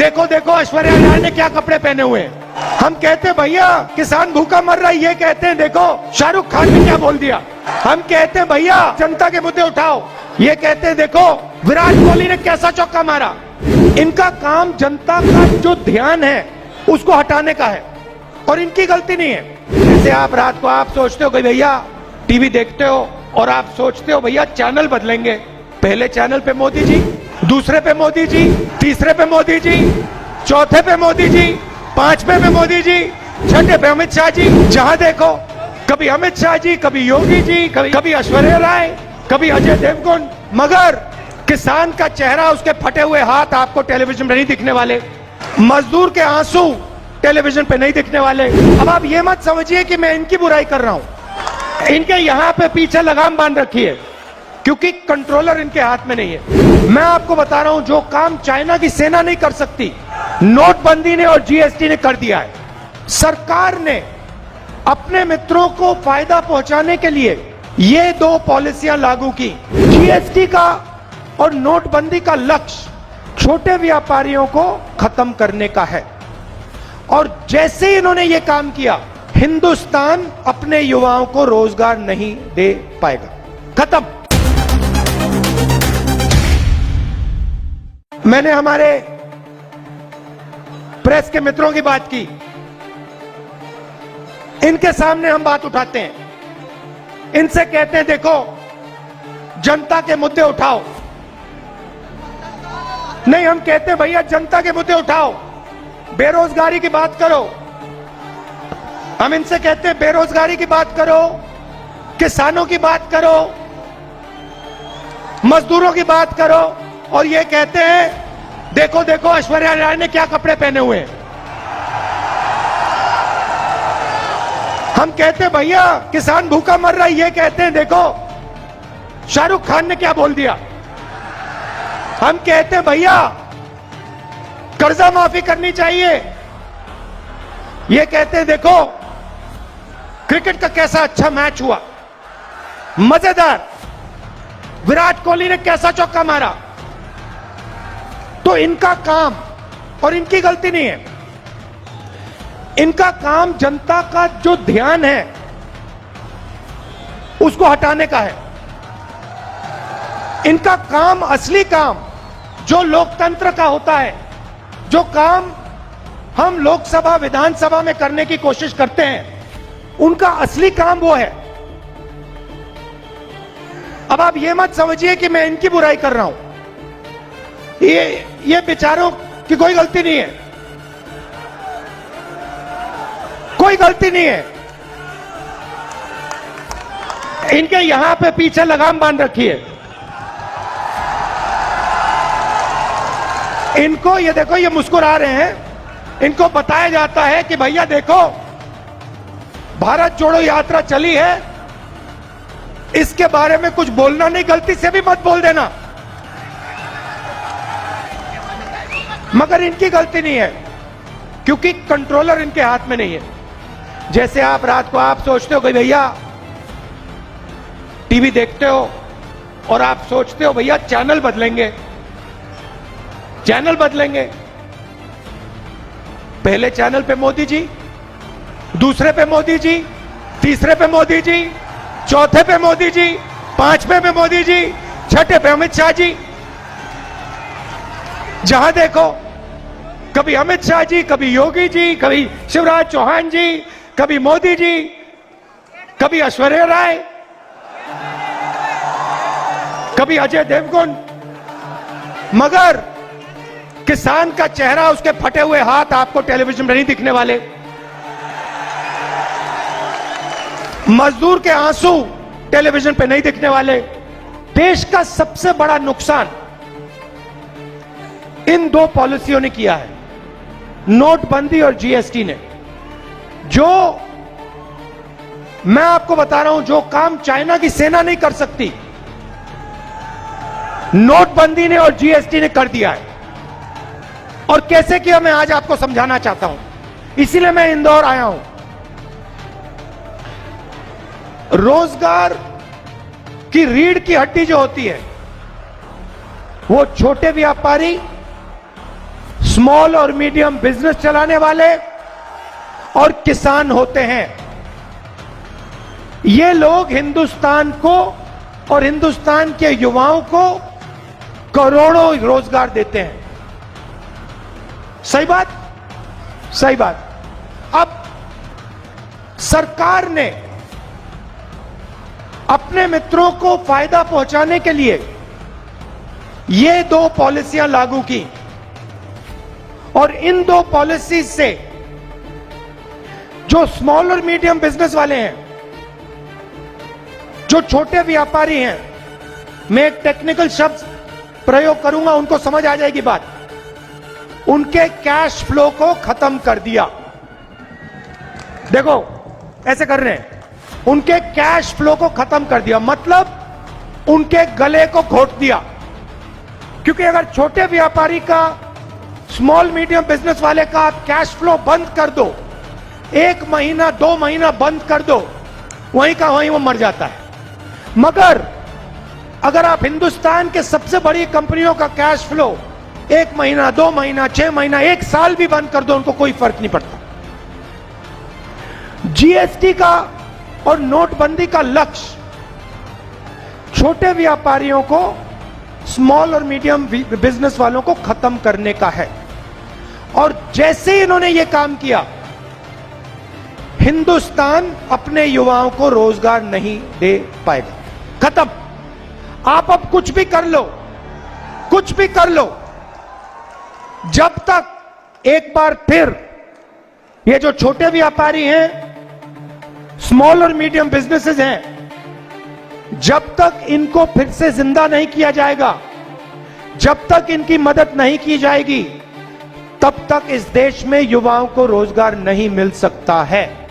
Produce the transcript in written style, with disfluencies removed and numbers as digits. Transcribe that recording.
देखो देखो ऐश्वर्या राय ने क्या कपड़े पहने हुए हैं। हम कहते भैया किसान भूखा मर रहा है, ये कहते हैं देखो शाहरुख खान ने क्या बोल दिया। हम कहते हैं भैया जनता के मुद्दे उठाओ, ये कहते हैं देखो विराट कोहली ने कैसा चौका मारा। इनका काम जनता का जो ध्यान है उसको हटाने का है और इनकी गलती नहीं है। जैसे आप रात को आप सोचते हो कि भैया टीवी देखते हो और आप सोचते हो भैया चैनल बदलेंगे, पहले चैनल पे मोदी जी, दूसरे पे मोदी जी, तीसरे पे मोदी जी, चौथे पे मोदी जी, पांचवे पे मोदी जी, छठे पे अमित शाह जी। जहां देखो कभी अमित शाह जी, कभी योगी जी, कभी ऐश्वर्या राय, कभी अजय देवगन, मगर किसान का चेहरा, उसके फटे हुए हाथ आपको टेलीविजन पे नहीं दिखने वाले, मजदूर के आंसू टेलीविजन पे नहीं दिखने वाले। अब आप ये मत समझिए कि मैं इनकी बुराई कर रहा हूं, इनके यहां पे पीछे लगाम बांध रखी है क्योंकि कंट्रोलर इनके हाथ में नहीं है। मैं आपको बता रहा हूं जो काम चाइना की सेना नहीं कर सकती, नोटबंदी ने और जीएसटी ने कर दिया है। सरकार ने अपने मित्रों को फायदा पहुंचाने के लिए ये दो पॉलिसियां लागू की। जीएसटी का और नोटबंदी का लक्ष्य छोटे व्यापारियों को खत्म करने का है और जैसे ही इन्होंने ये काम किया हिंदुस्तान अपने युवाओं को रोजगार नहीं दे पाएगा। खत्म। मैंने हमारे प्रेस के मित्रों की बात की, इनके सामने हम बात उठाते हैं, इनसे कहते हैं देखो जनता के मुद्दे उठाओ। नहीं, हम कहते हैं भैया जनता के मुद्दे उठाओ, बेरोजगारी की बात करो। हम इनसे कहते हैं बेरोजगारी की बात करो, किसानों की बात करो, मजदूरों की बात करो और ये कहते हैं देखो देखो ऐश्वर्या राय ने क्या कपड़े पहने हुए हैं। हम कहते हैं भैया किसान भूखा मर रहा है, ये कहते हैं देखो शाहरुख खान ने क्या बोल दिया। हम कहते हैं भैया कर्जा माफी करनी चाहिए, ये कहते हैं देखो क्रिकेट का कैसा अच्छा मैच हुआ, मजेदार, विराट कोहली ने कैसा चौका मारा। तो इनका काम, और इनकी गलती नहीं है, इनका काम जनता का जो ध्यान है उसको हटाने का है। इनका काम, असली काम जो लोकतंत्र का होता है, जो काम हम लोकसभा विधानसभा में करने की कोशिश करते हैं, उनका असली काम वो है। अब आप ये मत समझिए कि मैं इनकी बुराई कर रहा हूं, ये बेचारों की कोई गलती नहीं है, कोई गलती नहीं है। इनके यहां पे पीछे लगाम बांध रखी है। इनको ये देखो, ये मुस्कुरा रहे हैं, इनको बताया जाता है कि भैया देखो भारत जोड़ो यात्रा चली है, इसके बारे में कुछ बोलना नहीं, गलती से भी मत बोल देना। मगर इनकी गलती नहीं है क्योंकि कंट्रोलर इनके हाथ में नहीं है। जैसे आप रात को आप सोचते हो कि भैया टीवी देखते हो और आप सोचते हो भैया चैनल बदलेंगे, चैनल बदलेंगे, पहले चैनल पे मोदी जी, दूसरे पे मोदी जी, तीसरे पे मोदी जी, चौथे पे मोदी जी, पांचवे पे मोदी जी, छठे पे अमित शाह जी। जहां देखो कभी अमित शाह जी, कभी योगी जी, कभी शिवराज चौहान जी, कभी मोदी जी, कभी ऐश्वर्या राय, कभी अजय देवगन, मगर किसान का चेहरा, उसके फटे हुए हाथ आपको टेलीविजन में नहीं दिखने वाले, मजदूर के आंसू टेलीविजन पे नहीं दिखने वाले। देश का सबसे बड़ा नुकसान इन दो पॉलिसियों ने किया है, नोटबंदी और जीएसटी ने। जो मैं आपको बता रहा हूं, जो काम चाइना की सेना नहीं कर सकती, नोटबंदी ने और जीएसटी ने कर दिया है। और कैसे किया मैं आज आपको समझाना चाहता हूं, इसीलिए मैं इंदौर आया हूं। रोजगार की रीढ़ की हड्डी जो होती है वो छोटे व्यापारी, स्मॉल और मीडियम बिजनेस चलाने वाले और किसान होते हैं। ये लोग हिंदुस्तान को और हिंदुस्तान के युवाओं को करोड़ों रोजगार देते हैं। सही बात, सही बात। अब सरकार ने अपने मित्रों को फायदा पहुंचाने के लिए ये दो पॉलिसियां लागू की और इन दो पॉलिसी से जो स्मॉल और मीडियम बिजनेस वाले हैं, जो छोटे व्यापारी हैं, मैं एक टेक्निकल शब्द प्रयोग करूंगा, उनको समझ आ जाएगी बात, उनके कैश फ्लो को खत्म कर दिया। देखो ऐसे कर रहे हैं, उनके कैश फ्लो को खत्म कर दिया, मतलब उनके गले को घोट दिया। क्योंकि अगर छोटे व्यापारी का, स्मॉल मीडियम बिजनेस वाले का कैश फ्लो बंद कर दो, 1 महीना 2 महीना बंद कर दो, वहीं का वहीं वो मर जाता है। मगर अगर आप हिंदुस्तान के सबसे बड़ी कंपनियों का कैश फ्लो 1 महीना 2 महीना 6 महीना 1 साल भी बंद कर दो, उनको कोई फर्क नहीं पड़ता। जीएसटी का और नोटबंदी का लक्ष्य छोटे व्यापारियों को, स्मॉल और मीडियम बिजनेस वालों को खत्म करने का है। और जैसे ही इन्होंने यह काम किया, हिंदुस्तान अपने युवाओं को रोजगार नहीं दे पाएगा। खत्म। आप अब कुछ भी कर लो, कुछ भी कर लो, जब तक एक बार फिर ये जो छोटे व्यापारी हैं, स्मॉल और मीडियम बिजनेसेस हैं, जब तक इनको फिर से जिंदा नहीं किया जाएगा, जब तक इनकी मदद नहीं की जाएगी, तब तक इस देश में युवाओं को रोजगार नहीं मिल सकता है।